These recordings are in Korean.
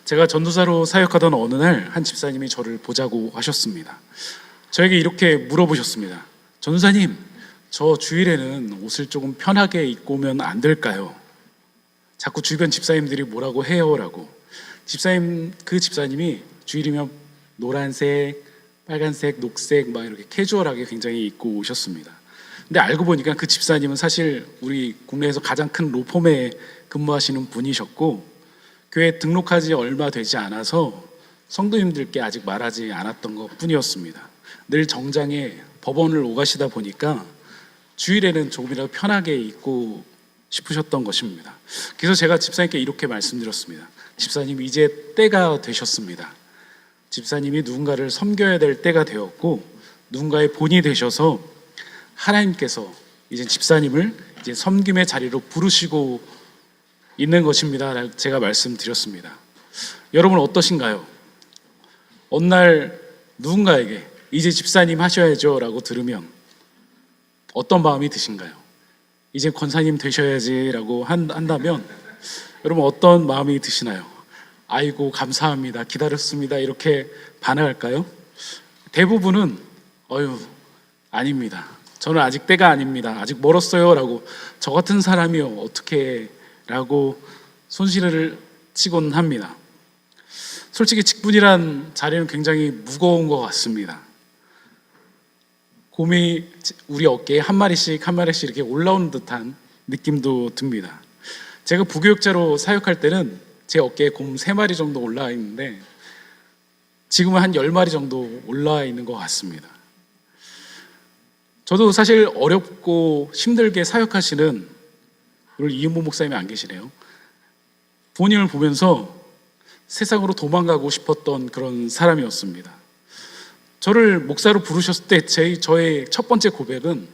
제가 전도사로 사역하던 어느 날 한 집사님이 저를 보자고 하셨습니다. 저에게 이렇게 물어보셨습니다. 전도사님, 저 주일에는 옷을 조금 편하게 입고 오면 안 될까요? 자꾸 주변 집사님들이 뭐라고 해요 라고. 그 집사님이 주일이면 노란색, 빨간색, 녹색 막 이렇게 캐주얼하게 굉장히 입고 오셨습니다. 근데 알고 보니까 그 집사님은 사실 우리 국내에서 가장 큰 로펌에 근무하시는 분이셨고, 교회 등록하지 얼마 되지 않아서 성도님들께 아직 말하지 않았던 것 뿐이었습니다. 늘 정장에 법원을 오가시다 보니까 주일에는 조금이라도 편하게 입고 싶으셨던 것입니다. 그래서 제가 집사님께 이렇게 말씀드렸습니다. 집사님, 이제 때가 되셨습니다. 집사님이 누군가를 섬겨야 될 때가 되었고, 누군가의 본이 되셔서 하나님께서 이제 집사님을 이제 섬김의 자리로 부르시고 있는 것입니다. 제가 말씀드렸습니다. 여러분 어떠신가요? 어느 날 누군가에게 이제 집사님 하셔야죠 라고 들으면 어떤 마음이 드신가요? 이제 권사님 되셔야지 라고 한다면 여러분 어떤 마음이 드시나요? 아이고 감사합니다, 기다렸습니다, 이렇게 반응할까요? 대부분은 아닙니다, 저는 아직 때가 아닙니다, 아직 멀었어요 라고, 저 같은 사람이요 어떻게 라고 손실을 치곤 합니다. 솔직히 직분이란 자리는 굉장히 무거운 것 같습니다. 곰이 우리 어깨에 한 마리씩 이렇게 올라오는 듯한 느낌도 듭니다. 제가 부교육자로 사역할 때는 제 어깨에 곰 3마리 정도 올라와 있는데 지금은 한 10마리 정도 올라와 있는 것 같습니다. 저도 사실 어렵고 힘들게 사역하시는, 오늘 이은보 목사님이 안 계시네요, 본인을 보면서 세상으로 도망가고 싶었던 그런 사람이었습니다. 저를 목사로 부르셨을 때 저의 첫 번째 고백은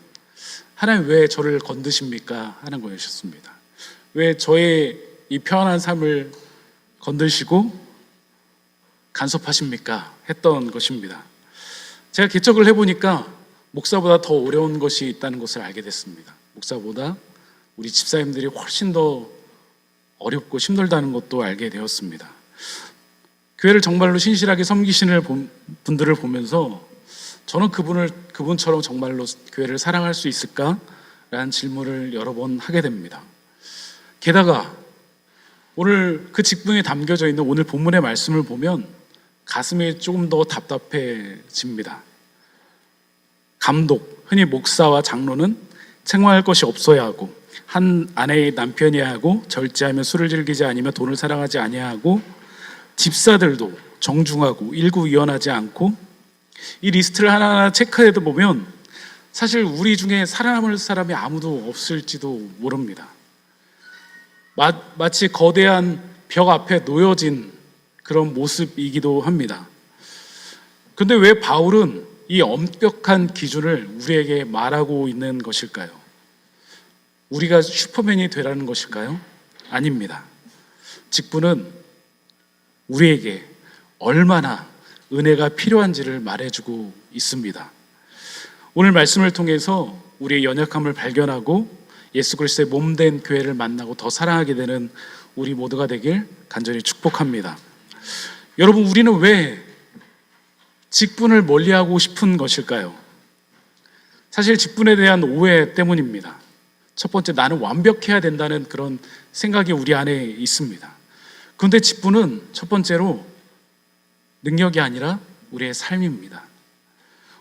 하나님 왜 저를 건드십니까? 하는 거였습니다. 왜 저의 이 편안한 삶을 건드시고 간섭하십니까? 했던 것입니다. 제가 개척을 해보니까 목사보다 더 어려운 것이 있다는 것을 알게 됐습니다. 목사보다 우리 집사님들이 훨씬 더 어렵고 힘들다는 것도 알게 되었습니다. 교회를 정말로 신실하게 섬기시는 분들을 보면서 저는 그분처럼 정말로 교회를 사랑할 수 있을까라는 질문을 여러 번 하게 됩니다. 게다가 오늘 그 직분에 담겨져 있는 오늘 본문의 말씀을 보면 가슴이 조금 더 답답해집니다. 감독, 흔히 목사와 장로는 책망할 것이 없어야 하고, 한 아내의 남편이야 하고, 절제하며 술을 즐기지 아니며 돈을 사랑하지 아니하고, 집사들도 정중하고 일구위원하지 않고, 이 리스트를 하나하나 체크해 보면 사실 우리 중에 살아남을 사람이 아무도 없을지도 모릅니다. 마치 거대한 벽 앞에 놓여진 그런 모습이기도 합니다. 그런데 왜 바울은 이 엄격한 기준을 우리에게 말하고 있는 것일까요? 우리가 슈퍼맨이 되라는 것일까요? 아닙니다. 직분은 우리에게 얼마나 은혜가 필요한지를 말해주고 있습니다. 오늘 말씀을 통해서 우리의 연약함을 발견하고 예수 그리스도의 몸된 교회를 만나고 더 사랑하게 되는 우리 모두가 되길 간절히 축복합니다. 여러분, 우리는 왜 직분을 멀리하고 싶은 것일까요? 사실 직분에 대한 오해 때문입니다. 첫 번째, 나는 완벽해야 된다는 그런 생각이 우리 안에 있습니다. 그런데 직분은 첫 번째로 능력이 아니라 우리의 삶입니다.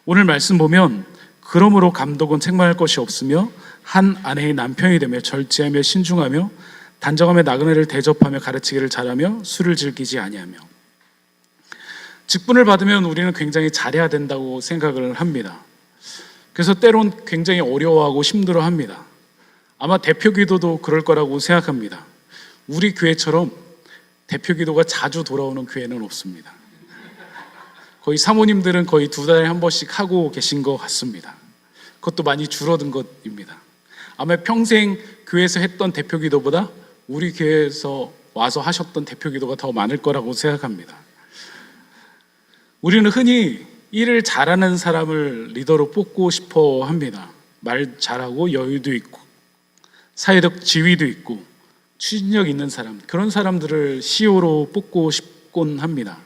오늘 말씀 보면 그러므로 감독은 책망할 것이 없으며 한 아내의 남편이 되며 절제하며 신중하며 단정하며 나그네를 대접하며 가르치기를 잘하며 술을 즐기지 아니하며. 직분을 받으면 우리는 굉장히 잘해야 된다고 생각을 합니다. 그래서 때론 굉장히 어려워하고 힘들어합니다. 아마 대표 기도도 그럴 거라고 생각합니다. 우리 교회처럼 대표 기도가 자주 돌아오는 교회는 없습니다. 거의 사모님들은 거의 2달에 한 번씩 하고 계신 것 같습니다. 그것도 많이 줄어든 것입니다. 아마 평생 교회에서 했던 대표 기도보다 우리 교회에서 와서 하셨던 대표 기도가 더 많을 거라고 생각합니다. 우리는 흔히 일을 잘하는 사람을 리더로 뽑고 싶어 합니다. 말 잘하고 여유도 있고 사회적 지위도 있고 추진력 있는 사람, 그런 사람들을 CEO로 뽑고 싶곤 합니다.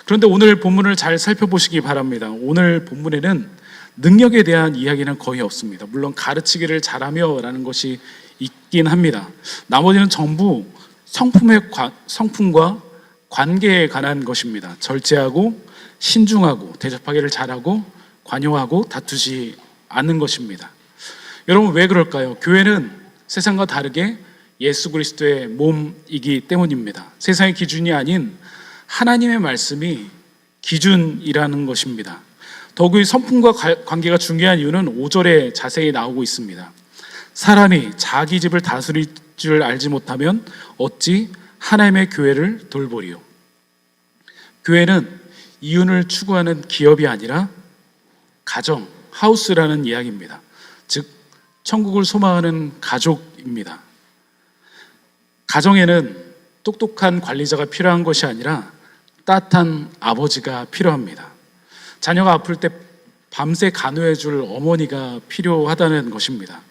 그런데 오늘 본문을 잘 살펴보시기 바랍니다. 오늘 본문에는 능력에 대한 이야기는 거의 없습니다. 물론 가르치기를 잘하며 라는 것이 있긴 합니다. 나머지는 전부 성품과 관계에 관한 것입니다. 절제하고 신중하고 대접하기를 잘하고 관용하고 다투지 않는 것입니다. 여러분, 왜 그럴까요? 교회는 세상과 다르게 예수 그리스도의 몸이기 때문입니다. 세상의 기준이 아닌 하나님의 말씀이 기준이라는 것입니다. 더욱이 성품과 관계가 중요한 이유는 5절에 자세히 나오고 있습니다. 사람이 자기 집을 다스릴 줄 알지 못하면 어찌 하나님의 교회를 돌보리요. 교회는 이윤을 추구하는 기업이 아니라 가정, 하우스라는 이야기입니다. 즉 천국을 소망하는 가족입니다. 가정에는 똑똑한 관리자가 필요한 것이 아니라 따뜻한 아버지가 필요합니다. 자녀가 아플 때 밤새 간호해 줄 어머니가 필요하다는 것입니다.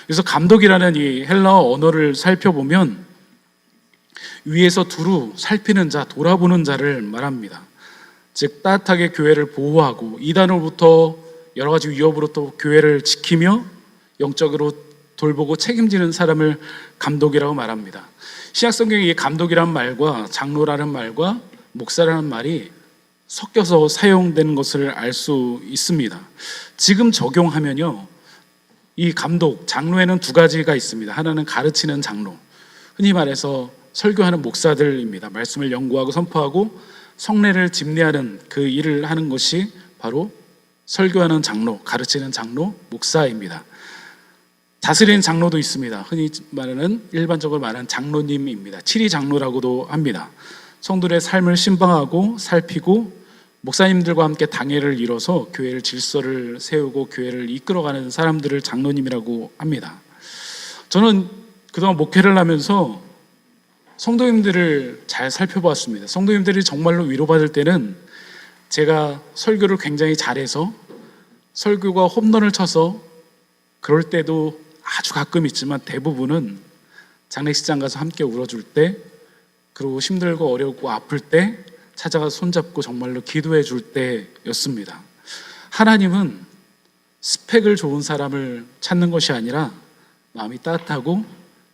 그래서 감독이라는 이 헬라어 언어를 살펴보면 위에서 두루 살피는 자, 돌아보는 자를 말합니다. 즉 따뜻하게 교회를 보호하고 이단으로부터 여러 가지 위협으로부터 교회를 지키며 영적으로 돌보고 책임지는 사람을 감독이라고 말합니다. 신약성경에 이 감독이라는 말과 장로라는 말과 목사라는 말이 섞여서 사용되는 것을 알 수 있습니다. 지금 적용하면요, 이 감독, 장로에는 두 가지가 있습니다. 하나는 가르치는 장로, 흔히 말해서 설교하는 목사들입니다. 말씀을 연구하고 선포하고 성례를 집례하는 그 일을 하는 것이 바로 설교하는 장로, 가르치는 장로, 목사입니다. 다스리는 장로도 있습니다. 흔히 말하는 일반적으로 말하는 장로님입니다. 칠위 장로라고도 합니다. 성도들의 삶을 신방하고 살피고 목사님들과 함께 당회를 이뤄서 교회를 질서를 세우고 교회를 이끌어가는 사람들을 장로님이라고 합니다. 저는 그동안 목회를 하면서 성도님들을 잘 살펴봤습니다. 성도님들이 정말로 위로받을 때는 제가 설교를 굉장히 잘해서 설교가 홈런을 쳐서 그럴 때도 아주 가끔 있지만 대부분은 장례식장 가서 함께 울어줄 때, 그리고 힘들고 어렵고 아플 때 찾아가 손잡고 정말로 기도해 줄 때였습니다. 하나님은 스펙을 좋은 사람을 찾는 것이 아니라 마음이 따뜻하고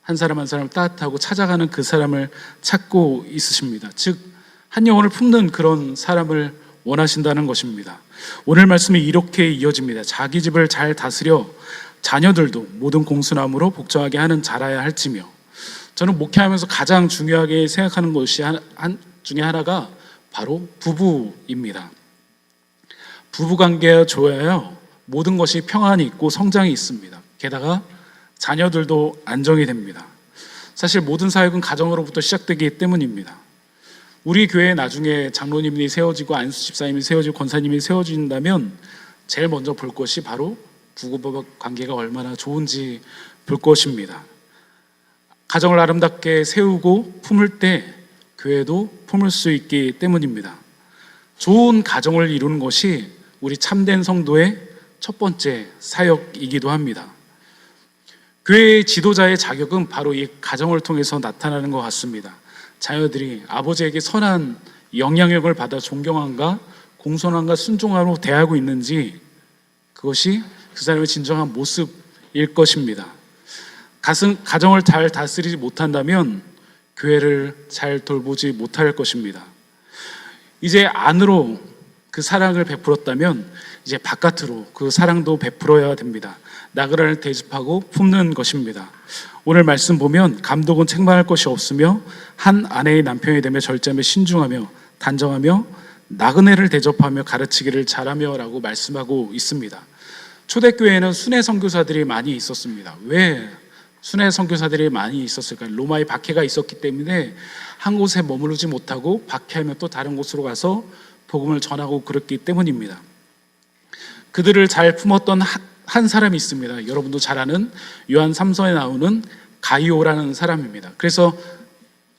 한 사람 한 사람 따뜻하고 찾아가는 그 사람을 찾고 있으십니다. 즉 한 영혼을 품는 그런 사람을 원하신다는 것입니다. 오늘 말씀이 이렇게 이어집니다. 자기 집을 잘 다스려 자녀들도 모든 공수나무로 복종하게 하는 자라야 할지며. 저는 목회하면서 가장 중요하게 생각하는 것이 중에 하나가 바로 부부입니다. 부부관계가 좋아야 모든 것이 평안이 있고 성장이 있습니다. 게다가 자녀들도 안정이 됩니다. 사실 모든 사역은 가정으로부터 시작되기 때문입니다. 우리 교회에 나중에 장로님이 세워지고 안수 집사님이 세워지고 권사님이 세워진다면 제일 먼저 볼 것이 바로 부부 관계가 얼마나 좋은지 볼 것입니다. 가정을 아름답게 세우고 품을 때 교회도 품을 수 있기 때문입니다. 좋은 가정을 이루는 것이 우리 참된 성도의 첫 번째 사역이기도 합니다. 교회의 지도자의 자격은 바로 이 가정을 통해서 나타나는 것 같습니다. 자녀들이 아버지에게 선한 영향력을 받아 존경함과 공손함과 순종함으로 대하고 있는지, 그것이 그 사람의 진정한 모습일 것입니다. 가정을 잘 다스리지 못한다면 교회를 잘 돌보지 못할 것입니다. 이제 안으로 그 사랑을 베풀었다면 이제 바깥으로 그 사랑도 베풀어야 됩니다. 나그네를 대접하고 품는 것입니다. 오늘 말씀 보면 감독은 책망할 것이 없으며 한 아내의 남편이 되며 절제하며 신중하며 단정하며 나그네를 대접하며 가르치기를 잘하며 라고 말씀하고 있습니다. 초대교회에는 순회 선교사들이 많이 있었습니다. 왜 순회 선교사들이 많이 있었을까요? 로마의 박해가 있었기 때문에 한 곳에 머무르지 못하고 박해하면 또 다른 곳으로 가서 복음을 전하고 그랬기 때문입니다. 그들을 잘 품었던 한 사람이 있습니다. 여러분도 잘 아는 요한 3서에 나오는 가이오라는 사람입니다. 그래서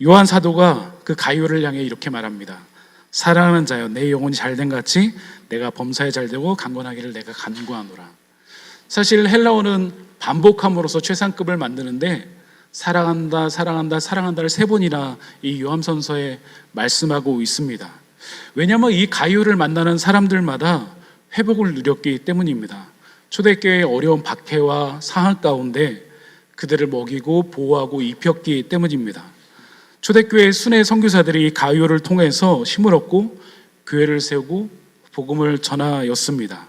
요한 사도가 그 가이오를 향해 이렇게 말합니다. 사랑하는 자여, 내 영혼이 잘된 같이 내가 범사에 잘되고 강건하기를 내가 간구하노라. 사실 헬라어는 반복함으로써 최상급을 만드는데 사랑한다, 사랑한다, 사랑한다를 3번이나 이 요한선서에 말씀하고 있습니다. 왜냐하면 이 가룟유를 만나는 사람들마다 회복을 누렸기 때문입니다. 초대교회의 어려운 박해와 상황 가운데 그들을 먹이고 보호하고 입혔기 때문입니다. 초대교회의 순회 선교사들이 이 가룟유를 통해서 힘을 얻고 교회를 세우고 복음을 전하였습니다.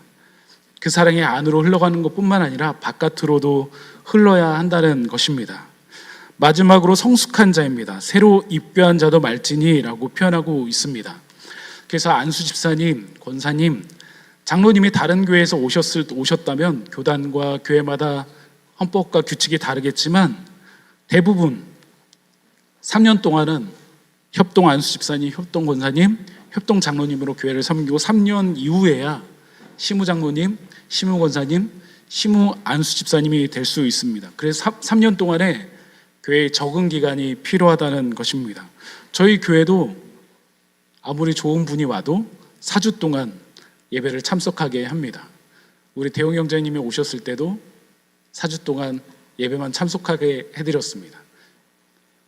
그 사랑이 안으로 흘러가는 것뿐만 아니라 바깥으로도 흘러야 한다는 것입니다. 마지막으로 성숙한 자입니다. 새로 입교한 자도 말지니라고 표현하고 있습니다. 그래서 안수 집사님, 권사님, 장로님이 다른 교회에서 오셨다면 교단과 교회마다 헌법과 규칙이 다르겠지만 대부분 3년 동안은 협동 안수 집사님, 협동 권사님, 협동 장로님으로 교회를 섬기고 3년 이후에야 시무 장로님, 시무 권사님, 시무 안수 집사님이 될 수 있습니다. 그래서 3년 동안에 교회의 적응 기간이 필요하다는 것입니다. 저희 교회도 아무리 좋은 분이 와도 4주 동안 예배를 참석하게 합니다. 우리 대웅 형제님이 오셨을 때도 4주 동안 예배만 참석하게 해드렸습니다.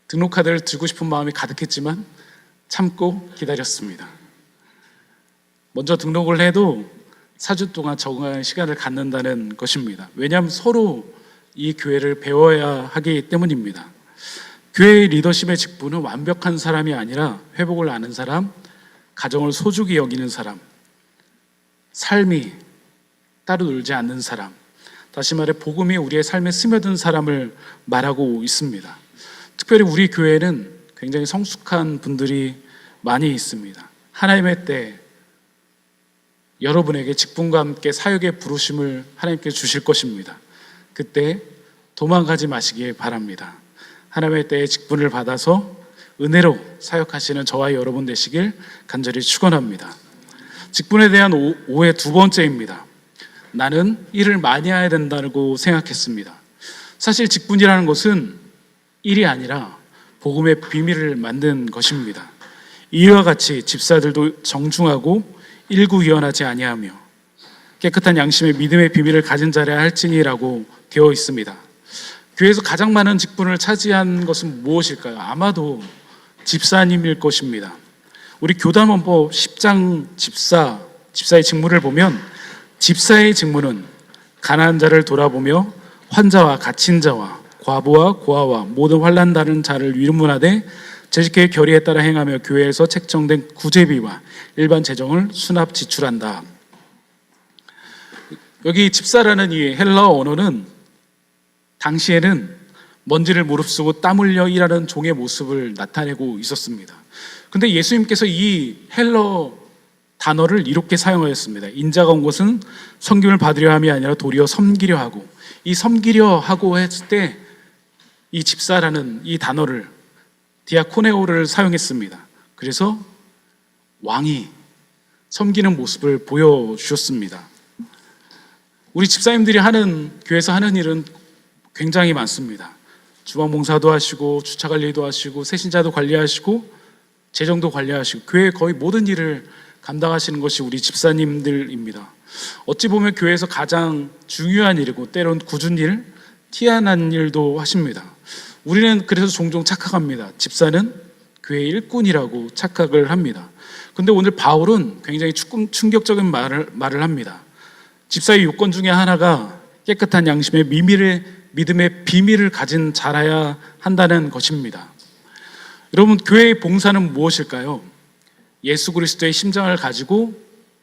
등록카드를 들고 싶은 마음이 가득했지만 참고 기다렸습니다. 먼저 등록을 해도 4주 동안 적응하는 시간을 갖는다는 것입니다. 왜냐하면 서로 이 교회를 배워야 하기 때문입니다. 교회의 리더십의 직분은 완벽한 사람이 아니라 회복을 아는 사람, 가정을 소중히 여기는 사람, 삶이 따로 놀지 않는 사람, 다시 말해 복음이 우리의 삶에 스며든 사람을 말하고 있습니다. 특별히 우리 교회는 굉장히 성숙한 분들이 많이 있습니다. 하나님의 때 여러분에게 직분과 함께 사역의 부르심을 하나님께 주실 것입니다. 그때 도망가지 마시길 바랍니다. 하나님의 때에 직분을 받아서 은혜로 사역하시는 저와 여러분 되시길 간절히 축원합니다. 직분에 대한 오해 2번째입니다. 나는 일을 많이 해야 된다고 생각했습니다. 사실 직분이라는 것은 일이 아니라 복음의 비밀을 만든 것입니다. 이와 같이 집사들도 정중하고 일구위원하지 아니하며 깨끗한 양심의 믿음의 비밀을 가진 자라 할지니라고 되어 있습니다. 교회에서 가장 많은 직분을 차지한 것은 무엇일까요? 아마도 집사님일 것입니다. 우리 교단원법 10장 집사의 직무를 보면 집사의 직무는 가난한 자를 돌아보며 환자와 갇힌 자와 과부와 고아와 모든 환난 당하는 자를 위문하되 재직회의 결의에 따라 행하며 교회에서 책정된 구제비와 일반 재정을 수납 지출한다. 여기 집사라는 이 헬라어 언어는 당시에는 먼지를 무릅쓰고 땀 흘려 일하는 종의 모습을 나타내고 있었습니다. 그런데 예수님께서 이 헬라어 단어를 이렇게 사용하였습니다. 인자가 온 것은 섬김을 받으려 함이 아니라 도리어 섬기려 하고, 이 섬기려 하고 했을 때 이 집사라는 이 단어를 디아코네오를 사용했습니다. 그래서 왕이 섬기는 모습을 보여주셨습니다. 우리 집사님들이 교회에서 하는 일은 굉장히 많습니다. 주방 봉사도 하시고 주차 관리도 하시고 세신자도 관리하시고 재정도 관리하시고 교회의 거의 모든 일을 감당하시는 것이 우리 집사님들입니다. 어찌 보면 교회에서 가장 중요한 일이고 때론 굳은 일, 티 안 난 일도 하십니다. 우리는 그래서 종종 착각합니다. 집사는 교회의 일꾼이라고 착각을 합니다. 그런데 오늘 바울은 굉장히 충격적인 말을 합니다. 집사의 요건 중에 하나가 깨끗한 양심의 믿음의 비밀을 가진 자라야 한다는 것입니다. 여러분, 교회의 봉사는 무엇일까요? 예수 그리스도의 심장을 가지고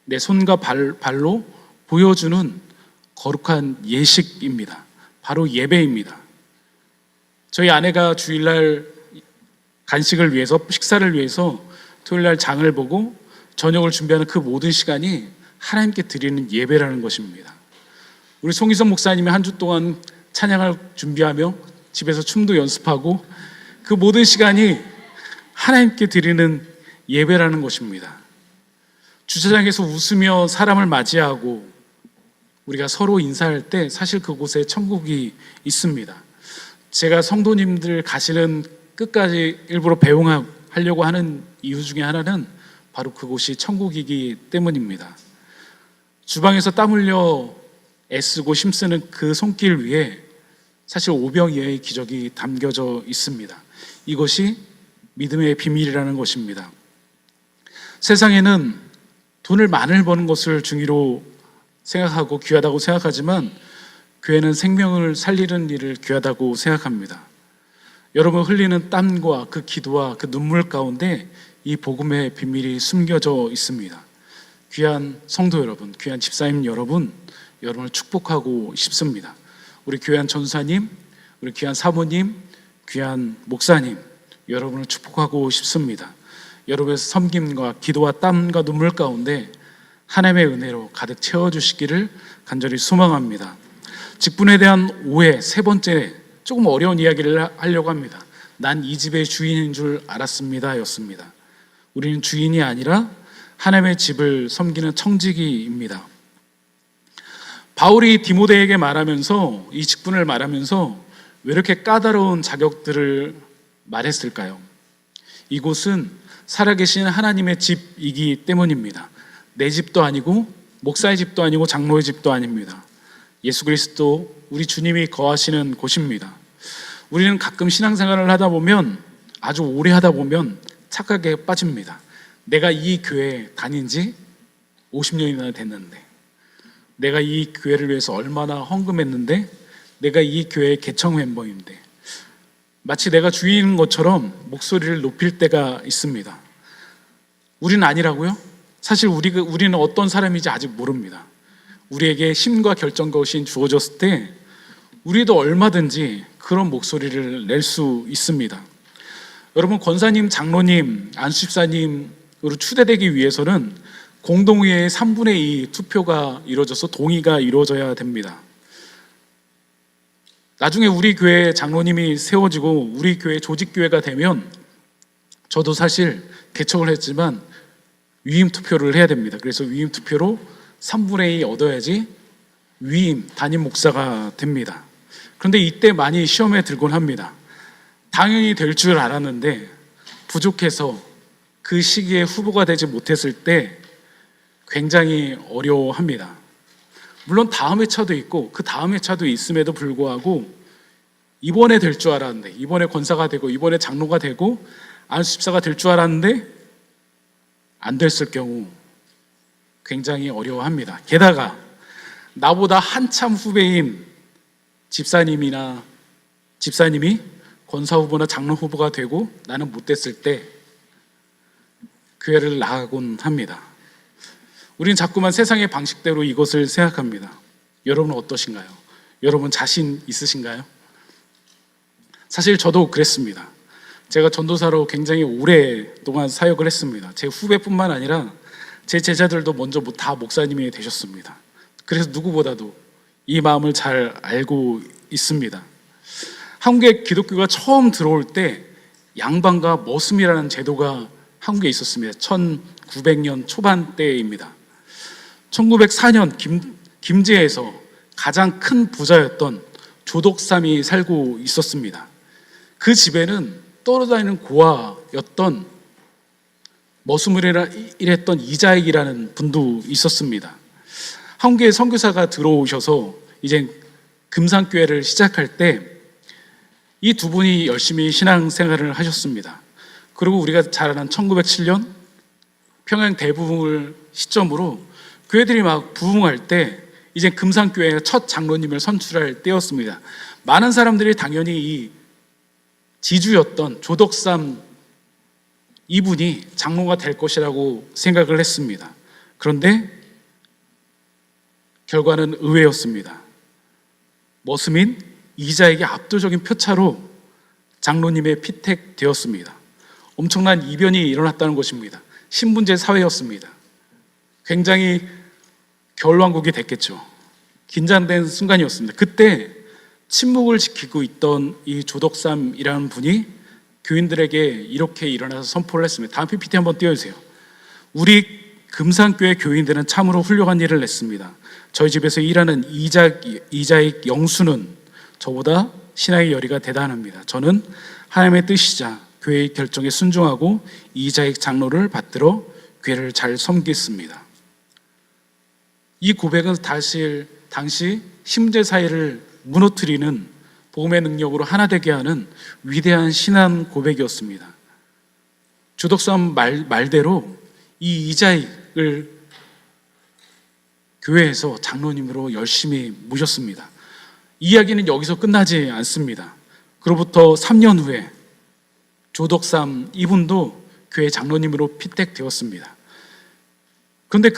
내 손과 발로 보여주는 거룩한 예식입니다. 바로 예배입니다. 저희 아내가 주일날 간식을 위해서, 식사를 위해서 토요일날 장을 보고 저녁을 준비하는 그 모든 시간이 하나님께 드리는 예배라는 것입니다. 우리 송희선 목사님이 한 주 동안 찬양을 준비하며 집에서 춤도 연습하고 그 모든 시간이 하나님께 드리는 예배라는 것입니다. 주차장에서 웃으며 사람을 맞이하고 우리가 서로 인사할 때 사실 그곳에 천국이 있습니다. 제가 성도님들 가시는 끝까지 일부러 배웅하려고 하는 이유 중에 하나는 바로 그곳이 천국이기 때문입니다. 주방에서 땀 흘려 애쓰고 힘쓰는 그 손길 위에 사실 오병이어의 기적이 담겨져 있습니다. 이것이 믿음의 비밀이라는 것입니다. 세상에는 돈을 많이 버는 것을 중요로 생각하고 귀하다고 생각하지만 교회는 생명을 살리는 일을 귀하다고 생각합니다. 여러분 흘리는 땀과 그 기도와 그 눈물 가운데 이 복음의 비밀이 숨겨져 있습니다. 귀한 성도 여러분, 귀한 집사님 여러분, 여러분을 축복하고 싶습니다. 우리 귀한 전사님, 우리 귀한 사모님, 귀한 목사님, 여러분을 축복하고 싶습니다. 여러분의 섬김과 기도와 땀과 눈물 가운데 하나님의 은혜로 가득 채워주시기를 간절히 소망합니다. 직분에 대한 오해, 세 번째, 조금 어려운 이야기를 하려고 합니다. 난 이 집의 주인인 줄 알았습니다 였습니다. 우리는 주인이 아니라 하나님의 집을 섬기는 청지기입니다. 바울이 디모데에게 말하면서, 이 직분을 말하면서 왜 이렇게 까다로운 자격들을 말했을까요? 이곳은 살아계신 하나님의 집이기 때문입니다. 내 집도 아니고 목사의 집도 아니고 장로의 집도 아닙니다. 예수 그리스도 우리 주님이 거하시는 곳입니다. 우리는 가끔 신앙생활을 하다 보면, 아주 오래 하다 보면 착각에 빠집니다. 내가 이 교회에 다닌 지 50년이나 됐는데, 내가 이 교회를 위해서 얼마나 헌금했는데, 내가 이 교회의 개청 멤버인데, 마치 내가 주인인 것처럼 목소리를 높일 때가 있습니다. 우리는 아니라고요? 사실 우리는 어떤 사람인지 아직 모릅니다. 우리에게 힘과 결정권이 주어졌을 때 우리도 얼마든지 그런 목소리를 낼 수 있습니다. 여러분, 권사님, 장로님, 안수집사님으로 추대되기 위해서는 공동의회의 3분의 2 투표가 이루어져서 동의가 이루어져야 됩니다. 나중에 우리 교회 장로님이 세워지고 우리 교회 조직교회가 되면 저도 사실 개척을 했지만 위임 투표를 해야 됩니다. 그래서 위임 투표로 3분의 2 얻어야지 위임, 담임 목사가 됩니다. 그런데 이때 많이 시험에 들곤 합니다. 당연히 될 줄 알았는데 부족해서 그 시기에 후보가 되지 못했을 때 굉장히 어려워합니다. 물론 다음 회차도 있고 그 다음 회차도 있음에도 불구하고 이번에 될 줄 알았는데, 이번에 권사가 되고 이번에 장로가 되고 안수집사가 될 줄 알았는데 안 됐을 경우 굉장히 어려워합니다. 게다가 나보다 한참 후배인 집사님이 권사 후보나 장로 후보가 되고 나는 못 됐을 때 교회를 나가곤 합니다. 우리는 자꾸만 세상의 방식대로 이것을 생각합니다. 여러분은 어떠신가요? 여러분 자신 있으신가요? 사실 저도 그랬습니다. 제가 전도사로 굉장히 오랫동안 사역을 했습니다. 제 후배뿐만 아니라 제 제자들도 먼저 다 목사님이 되셨습니다. 그래서 누구보다도 이 마음을 잘 알고 있습니다. 한국에 기독교가 처음 들어올 때 양반과 머슴이라는 제도가 한국에 있었습니다. 1900년 초반대입니다. 1904년 김제에서 가장 큰 부자였던 조덕삼이 살고 있었습니다. 그 집에는 떠돌아다니는 고아였던 머슴을 일했던 이자익이라는 분도 있었습니다. 한국에 선교사가 들어오셔서 이제 금산교회를 시작할 때 이 두 분이 열심히 신앙생활을 하셨습니다. 그리고 우리가 잘 아는 1907년 평양 대부흥을 시점으로 교회들이 막 부흥할 때 이제 금산교회가 첫 장로님을 선출할 때였습니다. 많은 사람들이 당연히 이 지주였던 조덕삼 이분이 장로가 될 것이라고 생각을 했습니다. 그런데 결과는 의외였습니다. 머슴인 이자에게 압도적인 표차로 장로님에 피택되었습니다. 엄청난 이변이 일어났다는 것입니다. 신분제 사회였습니다. 굉장히 겨울왕국이 됐겠죠. 긴장된 순간이었습니다. 그때 침묵을 지키고 있던 이 조덕삼이라는 분이 교인들에게 이렇게 일어나서 선포를 했습니다. 다음 PPT 한번 띄워주세요. 우리 금산교회 교인들은 참으로 훌륭한 일을 했습니다. 저희 집에서 일하는 이자익 영수는 저보다 신앙의 열의가 대단합니다. 저는 하나님의 뜻이자 교회의 결정에 순종하고 이자익 장로를 받들어 교회를 잘 섬겼습니다. 이 고백은 당시 신분제 사회를 무너뜨리는 복음의 능력으로 하나 되게 하는 위대한 신앙 고백이었습니다. 주덕삼 말대로 이 이자익을 교회에서 장로님으로 열심히 모셨습니다. 이야기는 여기서 끝나지 않습니다. 그로부터 3년 후에 조덕삼 이분도 교회 장로님으로 피택되었습니다. 그런데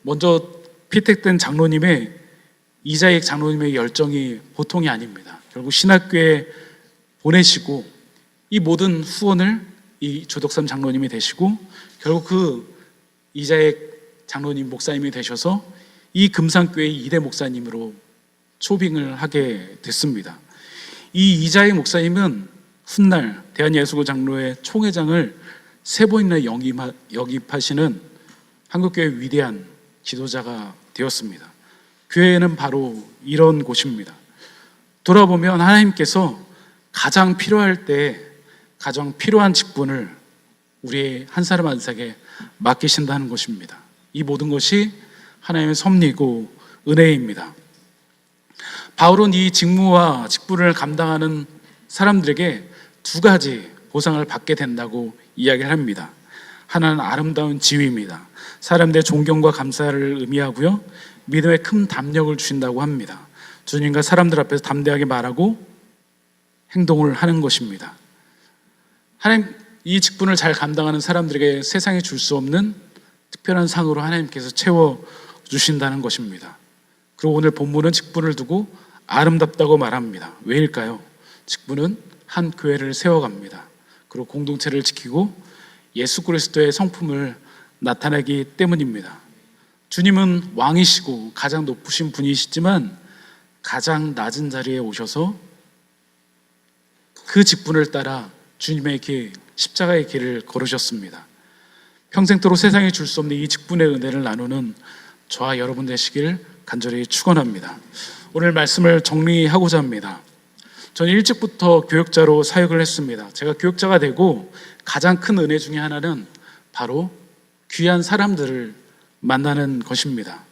먼저 피택된 장로님의 이자익 장로님의 열정이 보통이 아닙니다. 결국 신학교에 보내시고 이 모든 후원을 이 조덕삼 장로님이 되시고 결국 그 이자익 장로님 목사님이 되셔서 이 금산교회의 2대 목사님으로 초빙을 하게 됐습니다. 이 이자익 목사님은 훗날 대한예수교 장로회 총회장을 3번이나 영입하시는 한국교회의 위대한 지도자가 되었습니다. 교회는 바로 이런 곳입니다. 돌아보면 하나님께서 가장 필요할 때 가장 필요한 직분을 우리 한 사람 한 사람에게 맡기신다는 것입니다. 이 모든 것이 하나님의 섭리고 은혜입니다. 바울은 이 직무와 직분을 감당하는 사람들에게 2가지 보상을 받게 된다고 이야기를 합니다. 하나는 아름다운 지위입니다. 사람들의 존경과 감사를 의미하고요, 믿음에 큰 담력을 주신다고 합니다. 주님과 사람들 앞에서 담대하게 말하고 행동을 하는 것입니다. 하나님, 이 직분을 잘 감당하는 사람들에게 세상에 줄 수 없는 특별한 상으로 하나님께서 채워주신다는 것입니다. 그리고 오늘 본문은 직분을 두고 아름답다고 말합니다. 왜일까요? 직분은 한 교회를 세워갑니다. 그리고 공동체를 지키고 예수 그리스도의 성품을 나타내기 때문입니다. 주님은 왕이시고 가장 높으신 분이시지만 가장 낮은 자리에 오셔서 그 직분을 따라 주님의 길, 십자가의 길을 걸으셨습니다. 평생토록 세상에 줄 수 없는 이 직분의 은혜를 나누는 저와 여러분 되시길 간절히 축원합니다. 오늘 말씀을 정리하고자 합니다. 저는 일찍부터 교역자로 사역을 했습니다. 제가 교역자가 되고 가장 큰 은혜 중에 하나는 바로 귀한 사람들을 만나는 것입니다.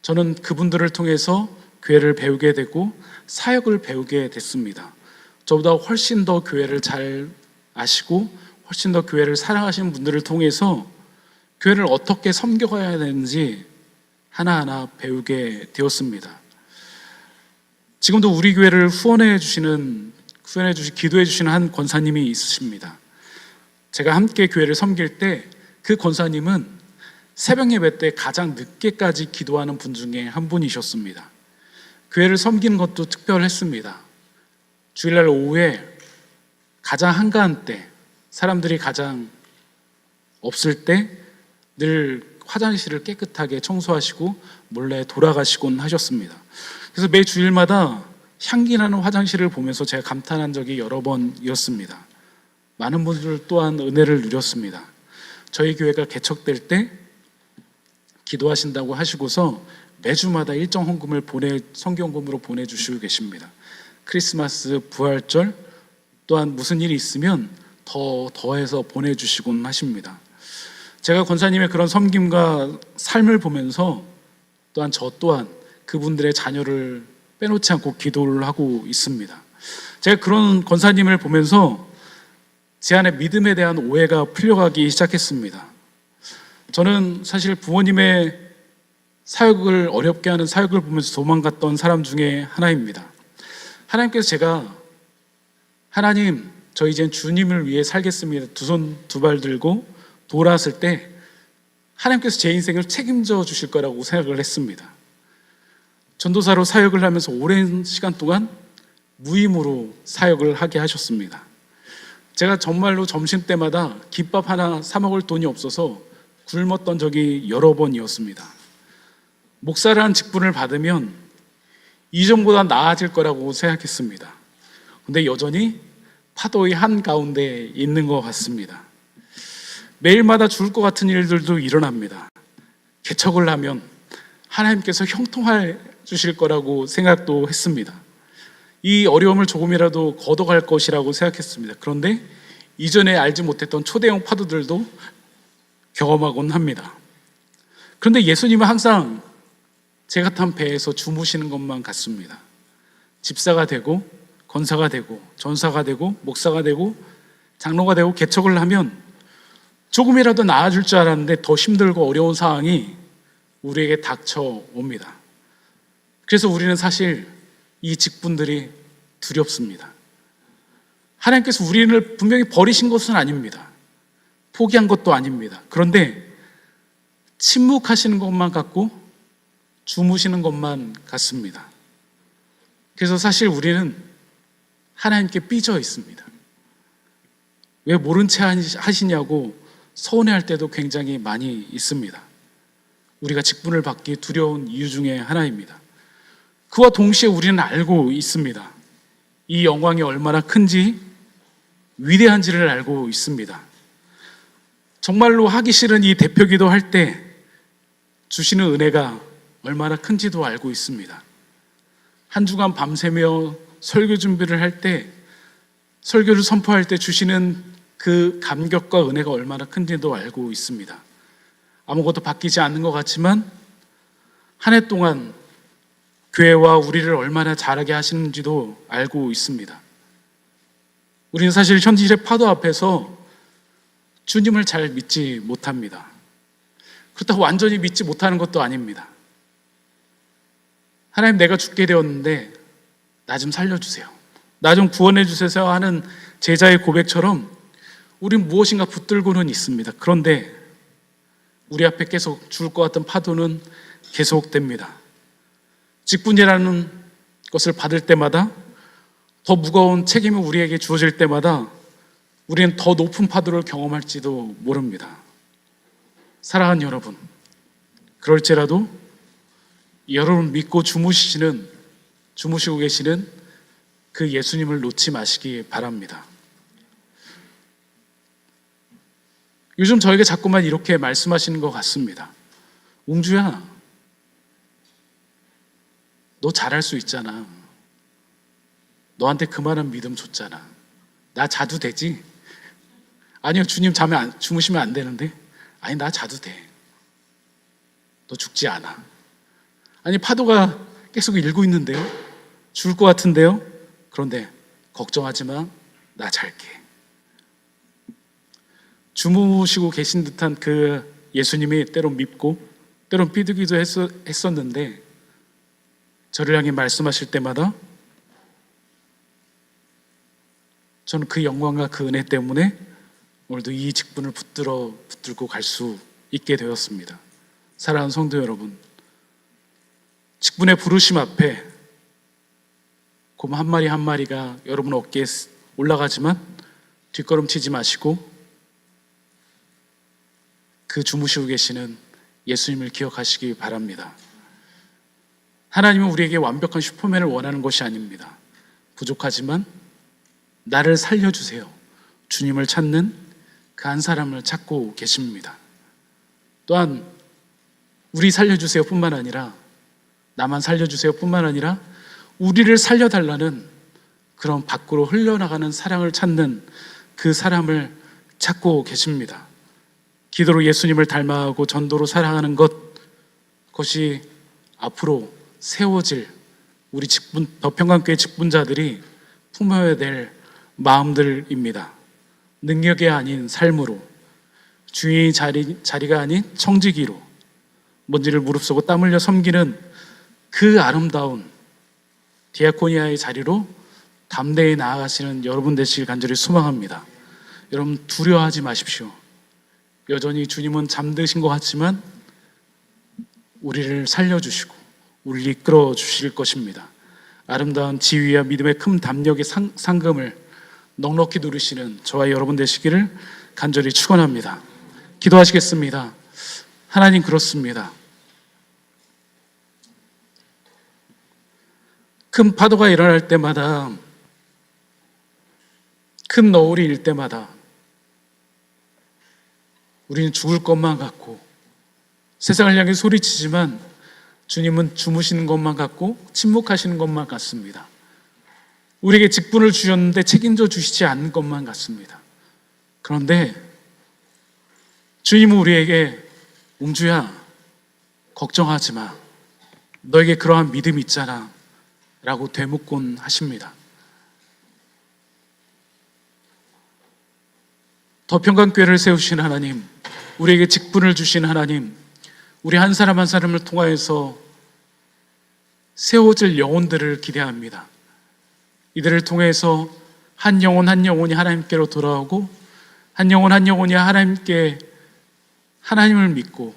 저는 그분들을 통해서 교회를 배우게 되고 사역을 배우게 됐습니다. 저보다 훨씬 더 교회를 잘 아시고 훨씬 더 교회를 사랑하시는 분들을 통해서 교회를 어떻게 섬겨가야 되는지 하나하나 배우게 되었습니다. 지금도 우리 교회를 기도해 주시는 한 권사님이 있으십니다. 제가 함께 교회를 섬길 때 그 권사님은 새벽 예배 때 가장 늦게까지 기도하는 분 중에 한 분이셨습니다. 교회를 섬기는 것도 특별했습니다. 주일날 오후에 가장 한가한 때, 사람들이 가장 없을 때 늘 화장실을 깨끗하게 청소하시고 몰래 돌아가시곤 하셨습니다. 그래서 매 주일마다 향기 나는 화장실을 보면서 제가 감탄한 적이 여러 번이었습니다. 많은 분들 또한 은혜를 누렸습니다. 저희 교회가 개척될 때 기도하신다고 하시고서 매주마다 일정 헌금을 성경금으로 보내주시고 계십니다. 크리스마스, 부활절 또한 무슨 일이 있으면 더해서 보내주시곤 하십니다. 제가 권사님의 그런 섬김과 삶을 보면서 또한 저 또한 그분들의 자녀를 빼놓지 않고 기도를 하고 있습니다. 제가 그런 권사님을 보면서 제 안에 믿음에 대한 오해가 풀려가기 시작했습니다. 저는 사실 부모님의 사역을 어렵게 하는 사역을 보면서 도망갔던 사람 중에 하나입니다. 하나님께서 제가 하나님, 저 이젠 주님을 위해 살겠습니다. 두 손 두 발 들고 돌아왔을 때 하나님께서 제 인생을 책임져 주실 거라고 생각을 했습니다. 전도사로 사역을 하면서 오랜 시간 동안 무임으로 사역을 하게 하셨습니다. 제가 정말로 점심때마다 김밥 하나 사 먹을 돈이 없어서 굶었던 적이 여러 번이었습니다. 목사라는 직분을 받으면 이전보다 나아질 거라고 생각했습니다. 근데 여전히 파도의 한가운데 있는 것 같습니다. 매일마다 죽을 것 같은 일들도 일어납니다. 개척을 하면 하나님께서 형통해 주실 거라고 생각도 했습니다. 이 어려움을 조금이라도 걷어갈 것이라고 생각했습니다. 그런데 이전에 알지 못했던 초대형 파도들도 경험하곤 합니다. 그런데 예수님은 항상 제가 탄 배에서 주무시는 것만 같습니다. 집사가 되고 권사가 되고 전사가 되고 목사가 되고 장로가 되고 개척을 하면 조금이라도 나아질 줄 알았는데 더 힘들고 어려운 상황이 우리에게 닥쳐옵니다. 그래서 우리는 사실 이 직분들이 두렵습니다. 하나님께서 우리를 분명히 버리신 것은 아닙니다. 포기한 것도 아닙니다. 그런데 침묵하시는 것만 같고 주무시는 것만 같습니다. 그래서 사실 우리는 하나님께 삐져 있습니다. 왜 모른 채 하시냐고 서운해할 때도 굉장히 많이 있습니다. 우리가 직분을 받기 두려운 이유 중에 하나입니다. 그와 동시에 우리는 알고 있습니다. 이 영광이 얼마나 큰지, 위대한지를 알고 있습니다. 정말로 하기 싫은 이 대표기도 할 때 주시는 은혜가 얼마나 큰지도 알고 있습니다. 한 주간 밤새며 설교 준비를 할 때, 설교를 선포할 때 주시는 그 감격과 은혜가 얼마나 큰지도 알고 있습니다. 아무것도 바뀌지 않는 것 같지만 한 해 동안 교회와 우리를 얼마나 잘하게 하시는지도 알고 있습니다. 우리는 사실 현실의 파도 앞에서 주님을 잘 믿지 못합니다. 그렇다고 완전히 믿지 못하는 것도 아닙니다. 하나님, 내가 죽게 되었는데 나 좀 살려주세요, 나 좀 구원해 주세요 하는 제자의 고백처럼 우린 무엇인가 붙들고는 있습니다. 그런데 우리 앞에 계속 죽을 것 같은 파도는 계속됩니다. 직분이라는 것을 받을 때마다, 더 무거운 책임이 우리에게 주어질 때마다 우리는 더 높은 파도를 경험할지도 모릅니다. 사랑하는 여러분, 그럴지라도 여러분 믿고 주무시고 계시는 그 예수님을 놓지 마시기 바랍니다. 요즘 저에게 자꾸만 이렇게 말씀하시는 것 같습니다. 웅주야, 너 잘할 수 있잖아. 너한테 그만한 믿음 줬잖아. 나 자도 되지? 아니요, 주님 주무시면 안 되는데. 아니, 나 자도 돼. 너 죽지 않아. 아니, 파도가 계속 일고 있는데요, 죽을 것 같은데요. 그런데 걱정하지 마, 나 잘게. 주무시고 계신 듯한 그 예수님이 때론 밉고 때론 삐두기도 했었는데 저를 향해 말씀하실 때마다 저는 그 영광과 그 은혜 때문에 오늘도 이 직분을 붙들고 갈 수 있게 되었습니다. 사랑하는 성도 여러분, 직분의 부르심 앞에 곰 한 마리 한 마리가 여러분 어깨에 올라가지만 뒷걸음치지 마시고 그 주무시고 계시는 예수님을 기억하시기 바랍니다. 하나님은 우리에게 완벽한 슈퍼맨을 원하는 것이 아닙니다. 부족하지만 나를 살려주세요, 주님을 찾는 그 한 사람을 찾고 계십니다. 또한 우리 살려주세요 뿐만 아니라, 나만 살려주세요 뿐만 아니라 우리를 살려달라는 그런 밖으로 흘러나가는 사랑을 찾는 그 사람을 찾고 계십니다. 기도로 예수님을 닮아가고 전도로 사랑하는 그것이 앞으로 세워질 우리 더평강교회 직분자들이 품어야 될 마음들입니다. 능력이 아닌 삶으로, 주인의 자리가 아닌 청지기로 먼지를 무릅쓰고 땀 흘려 섬기는 그 아름다운 디아코니아의 자리로 담대히 나아가시는 여러분 되시길 간절히 소망합니다. 여러분, 두려워하지 마십시오. 여전히 주님은 잠드신 것 같지만 우리를 살려주시고 우리를 이끌어 주실 것입니다. 아름다운 지위와 믿음의 큰 담력의 상금을 넉넉히 누리시는 저와 여러분 되시기를 간절히 축원합니다. 기도하시겠습니다. 하나님, 그렇습니다. 큰 파도가 일어날 때마다, 큰 너울이 일 때마다 우리는 죽을 것만 같고 세상을 향해 소리치지만 주님은 주무시는 것만 같고 침묵하시는 것만 같습니다. 우리에게 직분을 주셨는데 책임져 주시지 않는 것만 같습니다. 그런데 주님은 우리에게 웅주야, 걱정하지 마, 너에게 그러한 믿음이 있잖아 라고 되묻곤 하십니다. 더 평강교회를 세우신 하나님, 우리에게 직분을 주신 하나님, 우리 한 사람 한 사람을 통하여서 세워질 영혼들을 기대합니다. 이들을 통해서 한 영혼 한 영혼이 하나님께로 돌아오고, 한 영혼 한 영혼이 하나님께 하나님을 믿고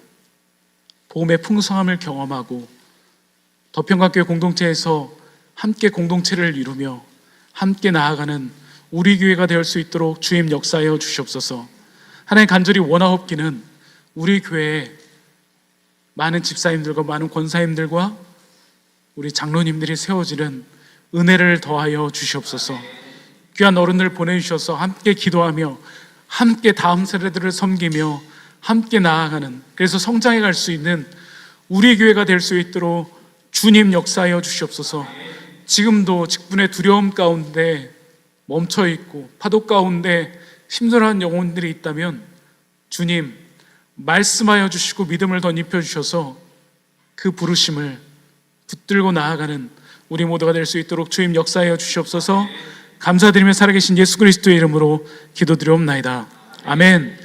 복음의 풍성함을 경험하고 더 평강교회 공동체에서 함께 공동체를 이루며 함께 나아가는 우리 교회가 될 수 있도록 주님 역사하여 주시옵소서. 하나님, 간절히 원하옵기는 우리 교회에 많은 집사님들과 많은 권사님들과 우리 장로님들이 세워지는 은혜를 더하여 주시옵소서. 귀한 어른들 보내주셔서 함께 기도하며 함께 다음 세대들을 섬기며 함께 나아가는, 그래서 성장해 갈 수 있는 우리 교회가 될 수 있도록 주님 역사하여 주시옵소서. 지금도 직분의 두려움 가운데 멈춰 있고 파도 가운데 힘들어하는 영혼들이 있다면 주님 말씀하여 주시고 믿음을 덧입혀 주셔서 그 부르심을 붙들고 나아가는 우리 모두가 될 수 있도록 주님 역사하여 주시옵소서. 감사드리며 살아계신 예수 그리스도의 이름으로 기도드리옵나이다. 아멘.